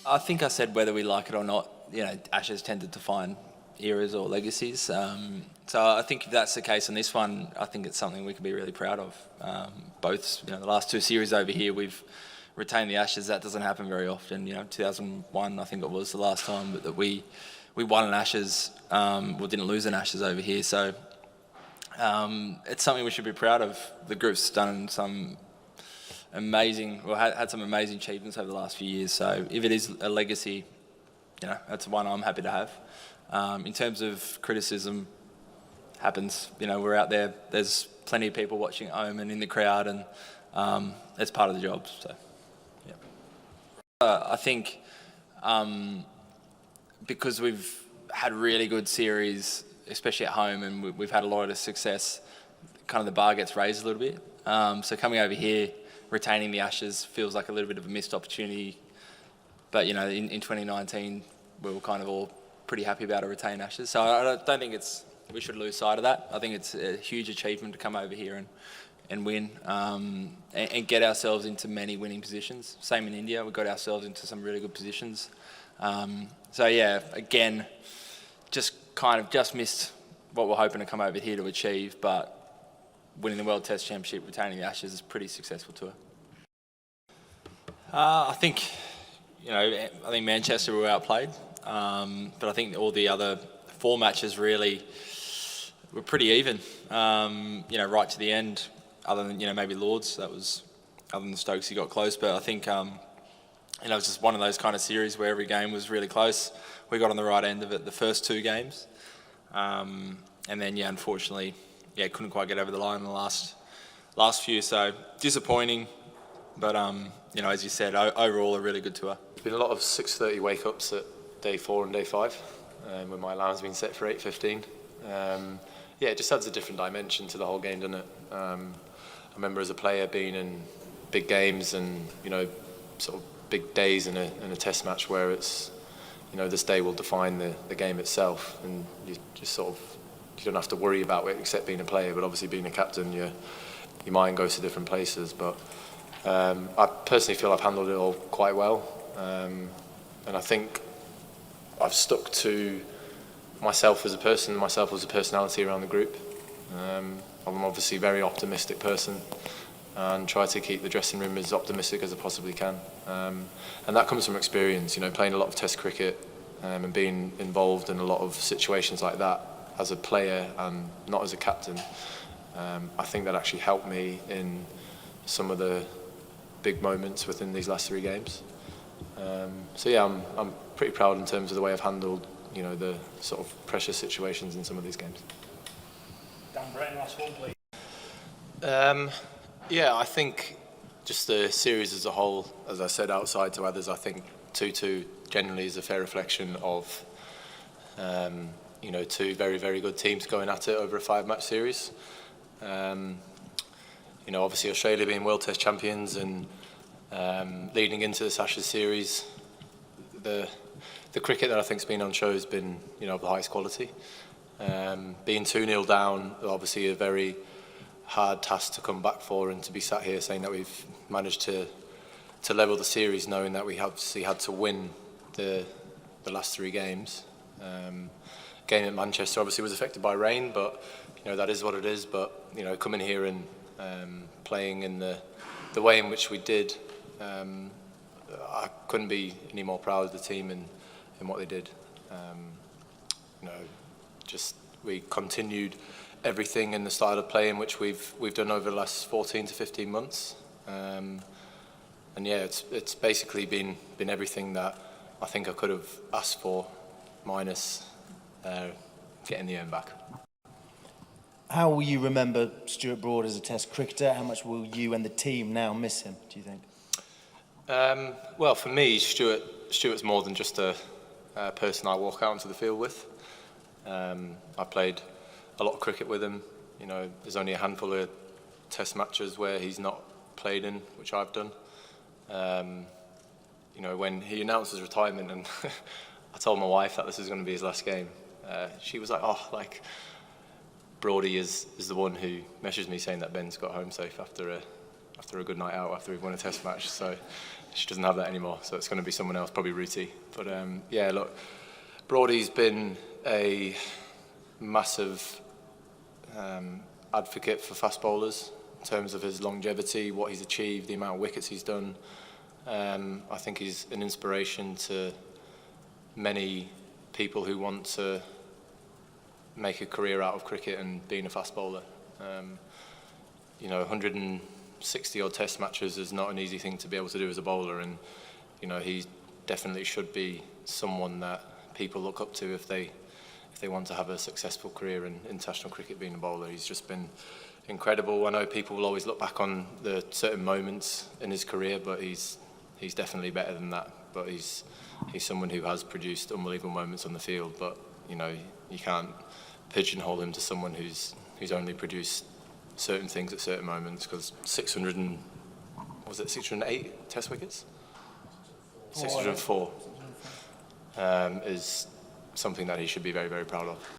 I think I said whether we like it or not, Ashes tend to define eras or legacies. So I think if that's the case on this one, I think it's something we can be really proud of. Both, the last two series over here, we've retained the Ashes. That doesn't happen very often. 2001, I think it was the last time that we won an Ashes, didn't lose an Ashes over here. So it's something we should be proud of. The group's done some had some amazing achievements over the last few years. So if it is a legacy, that's one I'm happy to have. In terms of criticism, happens. We're out there. There's plenty of people watching at home and in the crowd, and it's part of the job. So, yeah. I think because we've had really good series, especially at home, and we've had a lot of success, kind of the bar gets raised a little bit. So coming over here, retaining the Ashes feels like a little bit of a missed opportunity. But, in 2019, we were kind of all pretty happy about a retained Ashes. So I don't think we should lose sight of that. I think it's a huge achievement to come over here and win and get ourselves into many winning positions. Same in India, we got ourselves into some really good positions. So yeah, again, just missed what we're hoping to come over here to achieve, but winning the World Test Championship, retaining the Ashes is pretty successful tour. I think Manchester were outplayed, but I think all the other four matches really were pretty even. Right to the end, other than maybe Lords, other than Stokes, he got close. But I think it was just one of those kind of series where every game was really close. We got on the right end of it the first two games, and then unfortunately, couldn't quite get over the line in the last few. So disappointing, but as you said, overall a really good tour. There's been a lot of 6:30 wake-ups at day 4 and day 5, when my alarm's been set for 8:15. It just adds a different dimension to the whole game, doesn't it? I remember as a player being in big games and sort of big days in a test match where it's this day will define the game itself, and you just you don't have to worry about it except being a player. But obviously being a captain, your mind goes to different places. But I personally feel I've handled it all quite well, and I think I've stuck to myself as a person, myself as a personality around the group. I'm obviously a very optimistic person and try to keep the dressing room as optimistic as I possibly can. And that comes from experience, playing a lot of Test cricket and being involved in a lot of situations like that as a player and not as a captain. I think that actually helped me in some of the big moments within these last 3 games. I'm pretty proud in terms of the way I've handled the sort of pressure situations in some of these games. Dan Brennan, last one, please. I think just the series as a whole, as I said outside to others, I think 2-2 generally is a fair reflection of two very, very good teams going at it over a 5-match series. Obviously Australia being World Test champions and leading into this Ashes series, the cricket that I think's been on show has been of the highest quality. Being 2-0 down, obviously a very hard task to come back for, and to be sat here saying that we've managed to level the series, knowing that we obviously had to win the last 3 games. Game at Manchester obviously was affected by rain, but that is what it is. But coming here and playing in the way in which we did, I couldn't be any more proud of the team in what they did. We continued everything in the style of play in which we've done over the last 14 to 15 months. It's basically been everything that I think I could have asked for, minus getting the earn back. How will you remember Stuart Broad as a Test cricketer? How much will you and the team now miss him, do you think? Well, for me, Stuart's more than just a person I walk out onto the field with. I played a lot of cricket with him. There's only a handful of Test matches where he's not played in, which I've done. When he announced his retirement, and I told my wife that this was going to be his last game, she was like, Broadie is the one who messaged me saying that Ben's got home safe after after a good night out after we've won a Test match. So she doesn't have that anymore. So it's going to be someone else, probably Ruti. But yeah, look, Broadie's been a massive advocate for fast bowlers in terms of his longevity, what he's achieved, the amount of wickets he's done. I think he's an inspiration to many people who want to make a career out of cricket and being a fast bowler. You know, 160 odd Test matches is not an easy thing to be able to do as a bowler, and you know, he definitely should be someone that people look up to if they want to have a successful career in international cricket being a bowler. He's just been incredible. I know people will always look back on the certain moments in his career, but he's definitely better than that. But he's someone who has produced unbelievable moments on the field, but you know, you can't pigeonhole him to someone who's only produced certain things at certain moments, because 608 Test wickets? 604 is something that he should be very, very proud of.